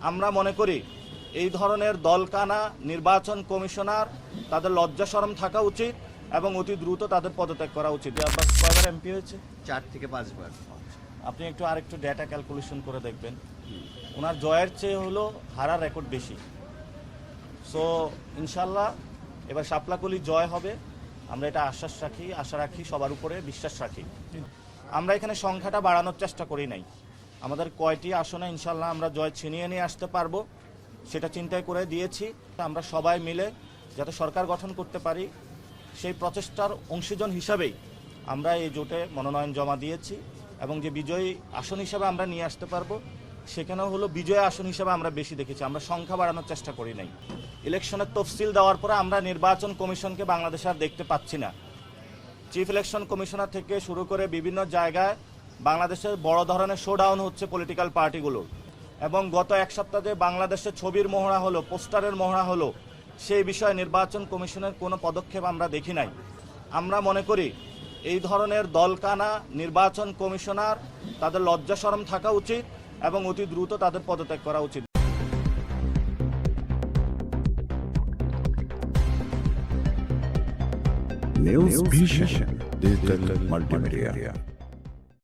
আমরা মনে করি এই ধরনের দলকানা নির্বাচন কমিশনার তাদের লজ্জা শরম থাকা উচিত এবং অতি দ্রুত তাদের পদত্যাগ করা উচিত। আব্বাস কয়বার এমপি হয়েছে? 4 থেকে 5 বার। আপনি একটু আরেকটু ডেটা ক্যালকুলেশন করে দেখবেন, ওনার জয়ের চেয়ে হলো হারার রেকর্ড বেশি। সো ইনশাল্লাহ এবার শাপলাকলি জয় হবে, আমরা এটা আশা রাখি, সবার উপরে বিশ্বাস রাখি। আমরা এখানে সংখ্যাটা বাড়ানোর চেষ্টা করি নাই, আমাদের কয়টি আসনে ইনশাল্লাহ আমরা জয় ছিনিয়ে নিয়ে আসতে পারবো সেটা চিন্তায় করে দিয়েছি। আমরা সবাই মিলে যাতে সরকার গঠন করতে পারি সেই প্রচেষ্টার অংশীজন হিসাবেই আমরা এই জোটে মনোনয়ন জমা দিয়েছি এবং যে বিজয়ী আসন হিসাবে আমরা নিয়ে আসতে পারবো সেখানেও হলো বিজয় আসন হিসাবে আমরা বেশি দেখেছি, আমরা সংখ্যা বাড়ানোর চেষ্টা করি নাই। ইলেকশনের তফসিল দেওয়ার পরে আমরা নির্বাচন কমিশনকে বাংলাদেশে আর দেখতে পাচ্ছি না। চিফ ইলেকশন কমিশনার থেকে শুরু করে বিভিন্ন জায়গায় বাংলাদেশের বড় ধরনের শোডাউন হচ্ছে পলিটিক্যাল পার্টিগুলোর, এবং গত এক সপ্তাহে বাংলাদেশে ছবির মহড়া হলো, পোস্টারের মহড়া হলো, সেই বিষয়ে নির্বাচন কমিশনের কোনো পদক্ষেপ আমরা দেখি নাই। আমরা মনে করি এই ধরনের দলকানা নির্বাচন কমিশনার তাদের লজ্জা শরম থাকা উচিত এবং অতি দ্রুত তাদের পদত্যাগ করা উচিত। News Vision Digital Multimedia.